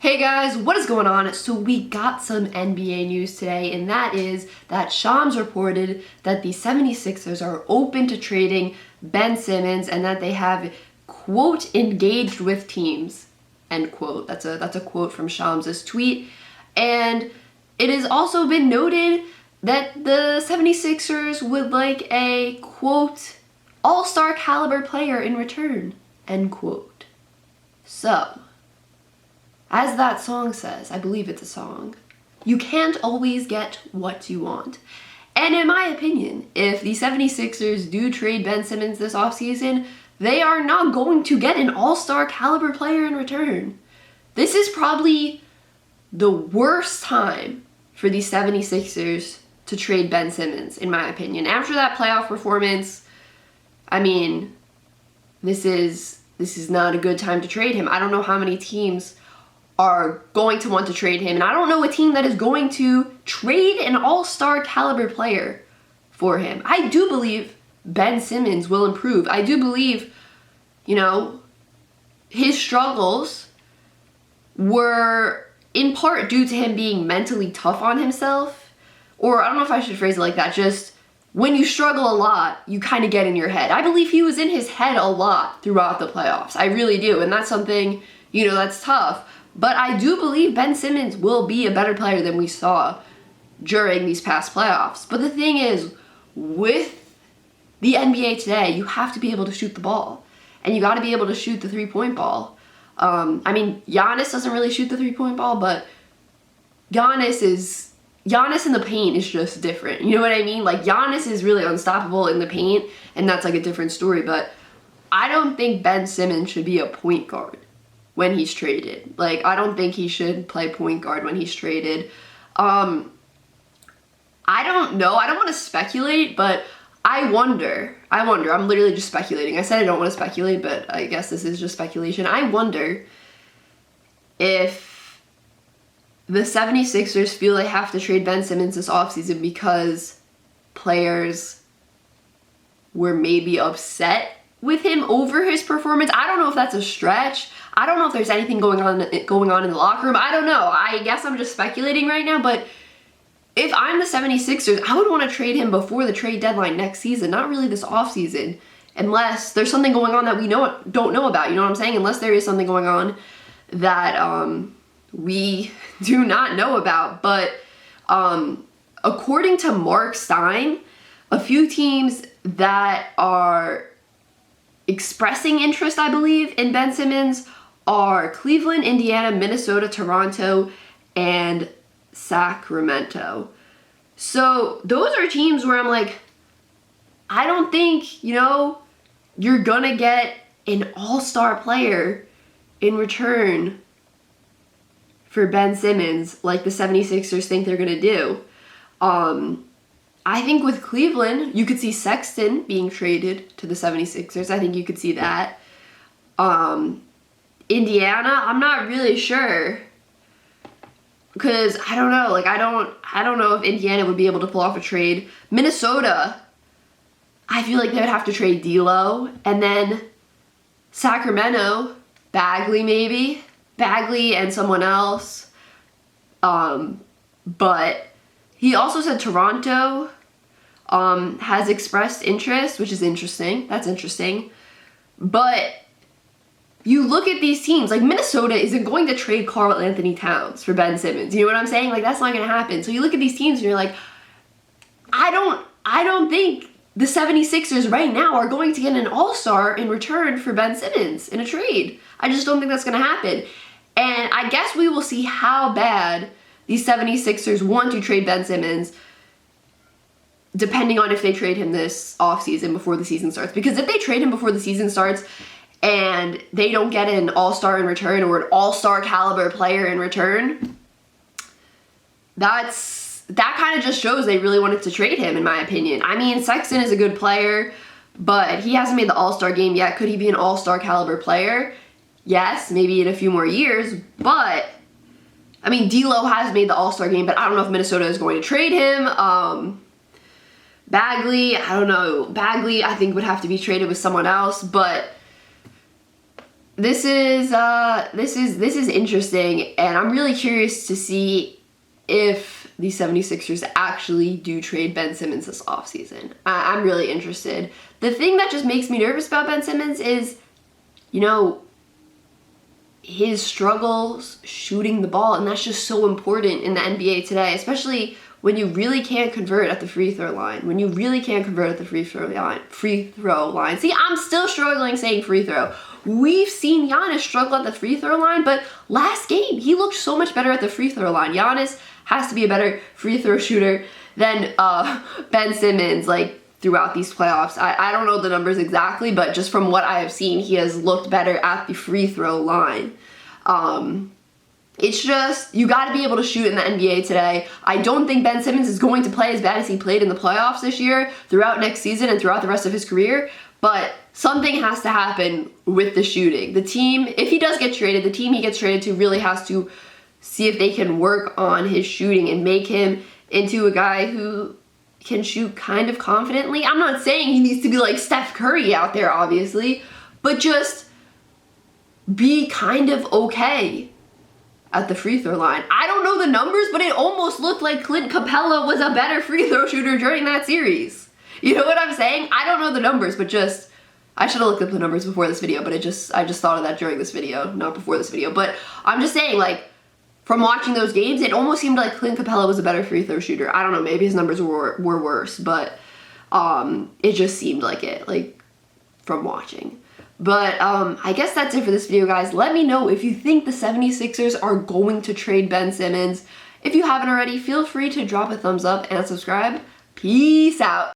Hey guys, what is going on? So we got some NBA news today, and that is that Shams reported that the 76ers are open to trading Ben Simmons and that they have, quote, engaged with teams, end quote. That's a quote from Shams' tweet. And it has also been noted that the 76ers would like a, quote, all-star caliber player in return, end quote. So, as that song says, I believe it's a song, you can't always get what you want. And in my opinion, if the 76ers do trade Ben Simmons this offseason, they are not going to get an all-star caliber player in return. This is probably the worst time for the 76ers to trade Ben Simmons, in my opinion. After that playoff performance, I mean, this is not a good time to trade him. I don't know how many teams are going to want to trade him, and I don't know a team that is going to trade an all-star caliber player for him. I do believe Ben Simmons will improve. I do believe, his struggles were in part due to him being mentally tough on himself, or I don't know if I should phrase it like that, just when you struggle a lot, you kind of get in your head. I believe he was in his head a lot throughout the playoffs. I really do, and that's something, that's tough. But I do believe Ben Simmons will be a better player than we saw during these past playoffs. But the thing is, with the NBA today, you have to be able to shoot the ball. And you got to be able to shoot the three-point ball. Giannis doesn't really shoot the three-point ball, but Giannis in the paint is just different. You know what I mean? Like, Giannis is really unstoppable in the paint, and that's like a different story. But I don't think Ben Simmons should be a point guard when he's traded. Like, I don't think he should play point guard when he's traded. I don't know. I don't want to speculate, but I wonder. I'm literally just speculating. I said I don't want to speculate, but I guess this is just speculation. I wonder if the 76ers feel they have to trade Ben Simmons this offseason because players were maybe upset with him over his performance. I don't know if that's a stretch. I don't know if there's anything going on in the locker room. I don't know. I guess I'm just speculating right now, but if I'm the 76ers, I would want to trade him before the trade deadline next season, not really this offseason, unless there's something going on that we don't know about, you know what I'm saying? Unless there is something going on that we do not know about. But according to Mark Stein, a few teams that are expressing interest, I believe, in Ben Simmons are Cleveland, Indiana, Minnesota, Toronto, and Sacramento. So those are teams where I'm like, I don't think, you're gonna get an all-star player in return for Ben Simmons like the 76ers think they're gonna do. I think with Cleveland, you could see Sexton being traded to the 76ers. I think you could see that. Indiana, I'm not really sure. Because I don't know. Like, I don't know if Indiana would be able to pull off a trade. Minnesota, I feel like they would have to trade D'Lo. And then Sacramento, Bagley maybe. Bagley and someone else. But he also said Toronto has expressed interest, which is interesting. That's interesting. But you look at these teams, like Minnesota isn't going to trade Karl Anthony Towns for Ben Simmons. You know what I'm saying? Like, that's not going to happen. So you look at these teams and you're like, I don't think the 76ers right now are going to get an all-star in return for Ben Simmons in a trade. I just don't think that's going to happen. And I guess we will see how bad these 76ers want to trade Ben Simmons, depending on if they trade him this offseason before the season starts. Because if they trade him before the season starts and they don't get an all-star in return or an all-star caliber player in return, that kind of just shows they really wanted to trade him, in my opinion. I mean, Sexton is a good player, but he hasn't made the all-star game yet. Could he be an all-star caliber player? Yes, maybe in a few more years, but I mean, D'Lo has made the all-star game, but I don't know if Minnesota is going to trade him. Bagley, I don't know. Bagley, I think, would have to be traded with someone else, but this is interesting, and I'm really curious to see if the 76ers actually do trade Ben Simmons this offseason. I'm really interested. The thing that just makes me nervous about Ben Simmons is, you know, his struggles shooting the ball, and that's just so important in the NBA today, especially when you really can't convert at the free throw line. When you really can't convert at the free throw line. See, I'm still struggling saying free throw. We've seen Giannis struggle at the free throw line, but last game, he looked so much better at the free throw line. Giannis has to be a better free throw shooter than Ben Simmons, like, throughout these playoffs. I don't know the numbers exactly, but just from what I have seen, he has looked better at the free throw line. It's just, you got to be able to shoot in the NBA today. I don't think Ben Simmons is going to play as bad as he played in the playoffs this year, throughout next season and throughout the rest of his career, but something has to happen with the shooting. The team, if he does get traded, the team he gets traded to really has to see if they can work on his shooting and make him into a guy who can shoot kind of confidently. I'm not saying he needs to be like Steph Curry out there, obviously, but just be kind of okay at the free throw line. I don't know the numbers, but it almost looked like Clint Capella was a better free throw shooter during that series. You know what I'm saying? I don't know the numbers, but just, I should have looked up the numbers before this video, but I just thought of that during this video, not before this video. But I'm just saying, like, from watching those games, it almost seemed like Clint Capella was a better free throw shooter. I don't know, maybe his numbers were worse, but it just seemed like it, like, from watching. But I guess that's it for this video, guys. Let me know if you think the 76ers are going to trade Ben Simmons. If you haven't already, feel free to drop a thumbs up and subscribe. Peace out.